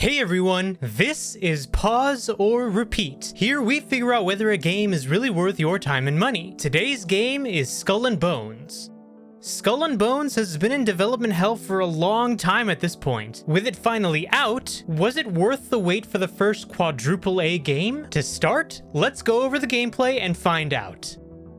Hey everyone, this is Pause or Repeat. Here we figure out whether a game is really worth your time and money. Today's game is Skull and Bones. Skull and Bones has been in development hell for a long time at this point. With it finally out, was it worth the wait for the first quadruple A game? To start, let's go over the gameplay and find out.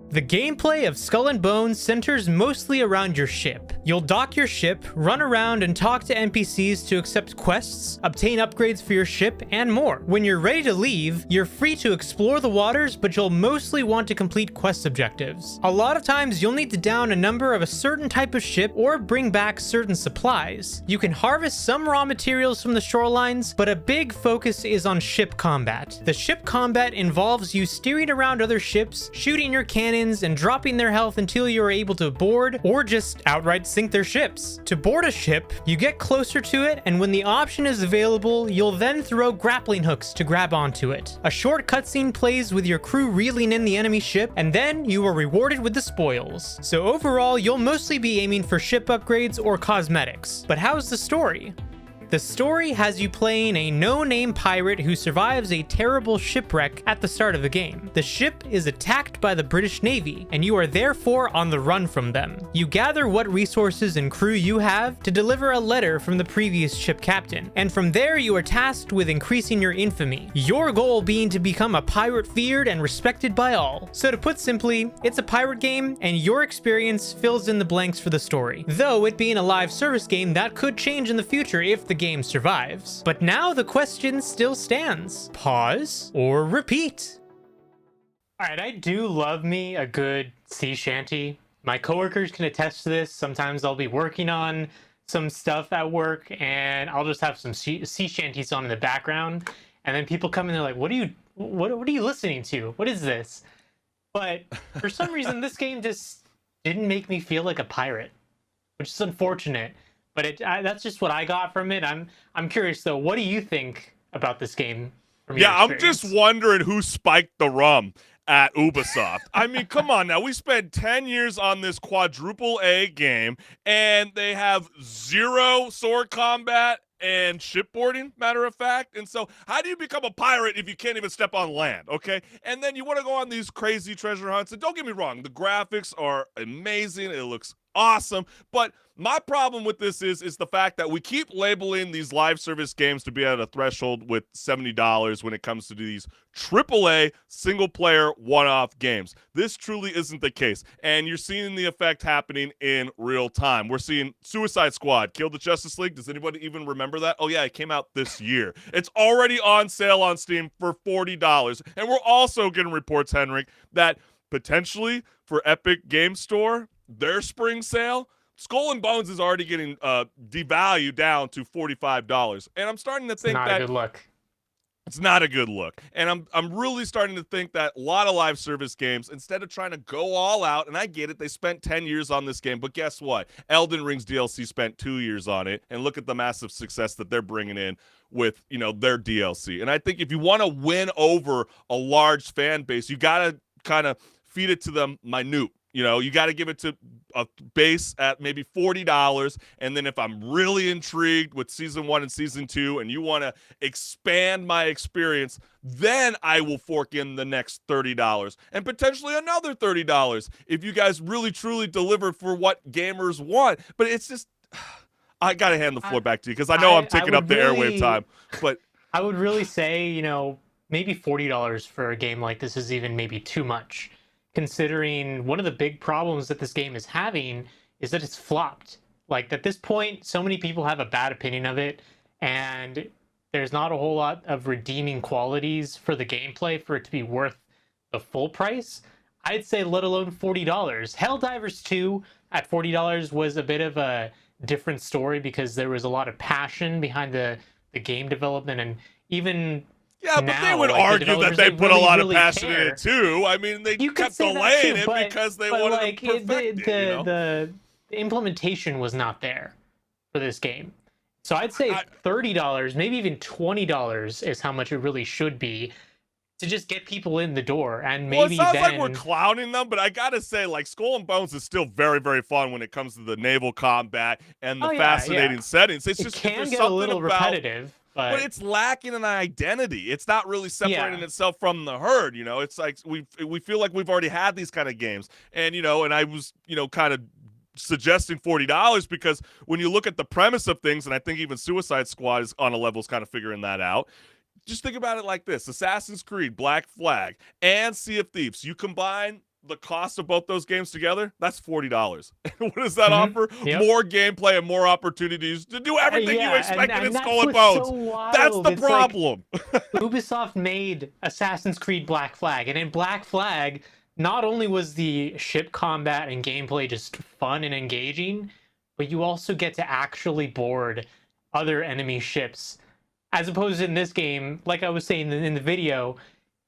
The gameplay of Skull and Bones centers mostly around your ship. You'll dock your ship, run around and talk to NPCs to accept quests, obtain upgrades for your ship, and more. When you're ready to leave, you're free to explore the waters, but you'll mostly want to complete quest objectives. A lot of times you'll need to down a number of a certain type of ship or bring back certain supplies. You can harvest some raw materials from the shorelines, but a big focus is on ship combat. The ship combat involves you steering around other ships, shooting your cannons, and dropping their health until you are able to board or just outright sink their ships. To board a ship, you get closer to it, and when the option is available, you'll then throw grappling hooks to grab onto it. A short cutscene plays with your crew reeling in the enemy ship, and then you are rewarded with the spoils. So overall, you'll mostly be aiming for ship upgrades or cosmetics. But how's the story? The story has you playing a no-name pirate who survives a terrible shipwreck at the start of the game. The ship is attacked by the British Navy, and you are therefore on the run from them. You gather what resources and crew you have to deliver a letter from the previous ship captain, and from there you are tasked with increasing your infamy, your goal being to become a pirate feared and respected by all. So to put simply, it's a pirate game, and your experience fills in the blanks for the story. Though it being a live service game, that could change in the future if the game survives. But now the question still stands. Pause or repeat? Alright, I do love me a good sea shanty. My coworkers can attest to this. Sometimes I'll be working on some stuff at work and I'll just have some sea shanties on in the background. And then people come in, they're like, what are you listening to? What is this? But for some reason, this game just didn't make me feel like a pirate, which is unfortunate. But that's just what I got from it. I'm curious though. What do you think about this game? Yeah, I'm just wondering who spiked the rum at Ubisoft. I mean, come on now. We spent 10 years on this quadruple A game, and they have zero sword combat and shipboarding, matter of fact. And so how do you become a pirate if you can't even step on land, okay? And then you want to go on these crazy treasure hunts. And don't get me wrong, the graphics are amazing. It looks awesome. But my problem with this is the fact that we keep labeling these live service games to be at a threshold with $70 when it comes to these AAA single-player one-off games. This truly isn't the case, and you're seeing the effect happening in real time. We're seeing Suicide Squad kill the Justice League. Does anybody even remember that? Oh, yeah, it came out this year. It's already on sale on Steam for $40, and we're also getting reports, Henrik, that potentially for Epic Game Store, their spring sale, Skull and Bones is already getting devalued down to $45, and I'm starting to think not that a good look. It's not a good look, and I'm really starting to think that a lot of live service games, instead of trying to go all out, and I get it, they spent 10 years on this game, but guess what? Elden Ring's DLC spent 2 years on it, and look at the massive success that they're bringing in with their DLC. And I think if you want to win over a large fan base, you got to kind of feed it to them minute. You got to give it to a base at maybe $40. And then if I'm really intrigued with Season 1 and Season 2 and you want to expand my experience, then I will fork in the next $30 and potentially another $30 if you guys really, truly deliver for what gamers want. But it's just, I got to hand the floor back to you because I know I'm taking up the airwave time. But I would really say, maybe $40 for a game like this is even maybe too much, considering one of the big problems that this game is having is that it's flopped. Like, at this point, so many people have a bad opinion of it, and there's not a whole lot of redeeming qualities for the gameplay for it to be worth the full price. I'd say let alone $40. Helldivers 2 at $40 was a bit of a different story because there was a lot of passion behind the game development, and even yeah, but they would argue that they put a lot of passion in it too. I mean, they kept delaying it because they wanted to perfect it. The implementation was not there for this game. So I'd say $30, maybe even $20 is how much it really should be to just get people in the door. And maybe it sounds like we're clowning them, but I gotta say, like, Skull and Bones is still very, very fun when it comes to the naval combat and the fascinating settings. It's just can get a little repetitive. But But it's lacking an identity. It's not really separating yeah, itself from the herd. It's like we feel like we've already had these kind of games, and and I was kind of suggesting $40 because when you look at the premise of things, and I think even Suicide Squad is on a level is kind of figuring that out. Just think about it like this: Assassin's Creed, Black Flag, and Sea of Thieves. You combine the cost of both those games together, that's $40. What does that offer? yep. More gameplay and more opportunities to do everything you Yeah, and, expected in and Skull that's and what's so Bones. That's wild. the It's like problem. Ubisoft made Assassin's Creed Black Flag, and in Black Flag, not only was the ship combat and gameplay just fun and engaging, but you also get to actually board other enemy ships. As opposed to in this game, like I was saying in the video,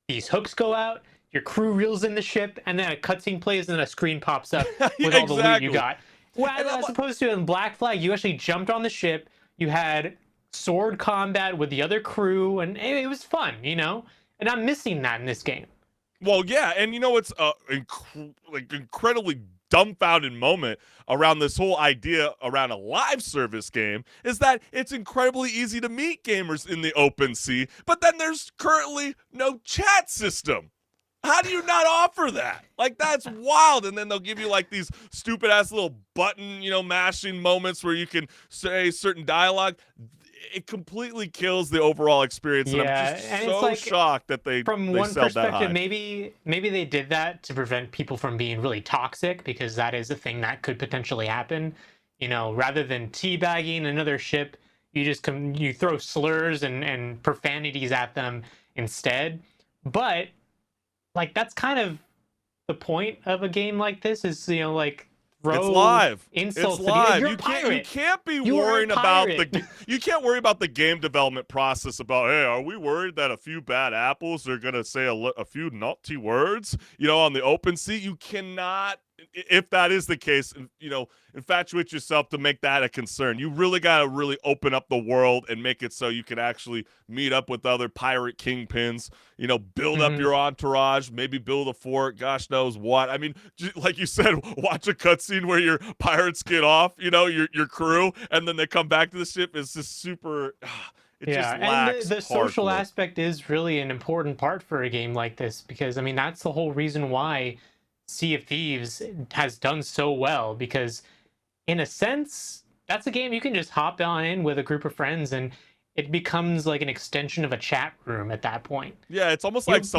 these hooks go out, your crew reels in the ship, and then a cutscene plays and then a screen pops up with all the loot you Exactly. got. Well, And I'm as like, opposed to in Black Flag, you actually jumped on the ship, you had sword combat with the other crew, and it was fun, And I'm missing that in this game. well, yeah, and it's like incredibly dumbfounded moment around this whole idea around a live service game is that it's incredibly easy to meet gamers in the open sea, but then there's currently no chat system. How do you not offer that? Like, that's wild. And then they'll give you like these stupid ass little button, mashing moments where you can say certain dialogue. It completely kills the overall experience, and I'm Yeah, just and it's so like shocked that they from they one sell that perspective, high. maybe they did that to prevent people from being really toxic because that is a thing that could potentially happen. Rather than teabagging another ship, you throw slurs and profanities at them instead. But like that's kind of the point of a game like this is like It's throw live. It's insults to the live. you're a You can't you pirate. can't be You are a worrying about pirate. you can't worry about the game development process about, hey, are we worried that a few bad apples are going to say a few naughty words, on the open sea? You cannot, if that is the case, infatuate yourself to make that a concern. You really got to really open up the world and make it so you can actually meet up with other pirate kingpins, build up Mhm. your entourage, maybe build a fort, gosh knows what. I mean, like you said, watch a cutscene where your pirates get off, your crew, and then they come back to the ship. It's just super, it just Yeah, and the, lacks the social hardcore. aspect is really an important part for a game like this because that's the whole reason why Sea of Thieves has done so well because in a sense that's a game you can just hop on in with a group of friends and it becomes like an extension of a chat room at that point. Yeah, You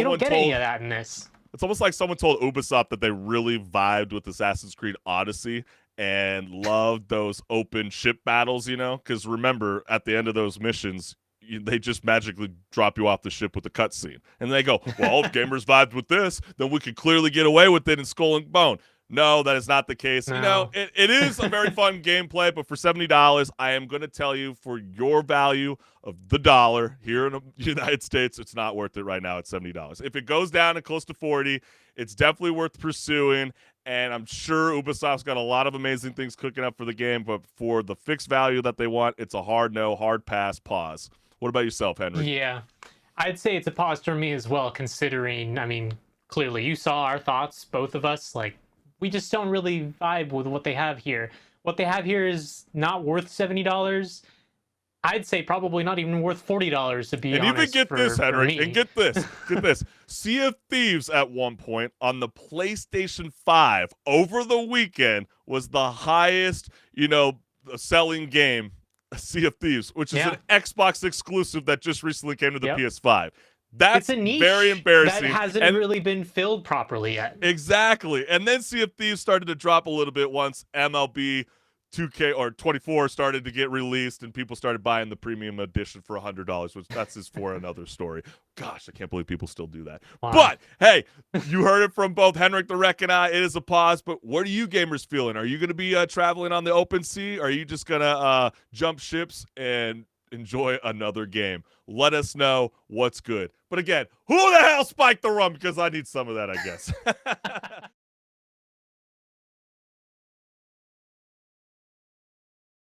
don't get any of that in this. it's almost like someone told Ubisoft that they really vibed with Assassin's Creed Odyssey and loved those open ship battles, because remember, at the end of those missions, they just magically drop you off the ship with the cutscene. And they go, well, if gamers vibed with this, then we could clearly get away with it in Skull and Bone. No, that is not the case. No. It is a very fun gameplay, but for $70, I am going to tell you, for your value of the dollar here in the United States, it's not worth it right now at $70. If it goes down to close to 40, it's definitely worth pursuing. And I'm sure Ubisoft's got a lot of amazing things cooking up for the game, but for the fixed value that they want, it's a hard no, hard pass, pause. What about yourself, Henry? Yeah. I'd say it's a pause for me as well considering clearly you saw our thoughts both of us like we just don't really vibe with what they have here. What they have here is not worth $70. I'd say probably not even worth $40 to be And even honest get this, for Henrik, and me. get this. Sea of Thieves at one point on the PlayStation 5 over the weekend was the highest, selling game, Sea of Thieves, which is Yeah. an Xbox exclusive that just recently came to the Yep. PS5. It's That's a very niche that embarrassing. hasn't And really been filled properly yet. exactly. And then Sea of Thieves started to drop a little bit once MLB 2K or 24 started to get released and people started buying the premium edition for $100, which that's is for another story. Gosh, I can't believe people still do that. Wow. But hey, you heard it from both Henrik the Wreck and I. It is a pause, but what are you gamers feeling? Are you going to be traveling on the open sea? Are you just going to jump ships and enjoy another game? Let us know what's good. But again, who the hell spiked the rum? Because I need some of that, I guess.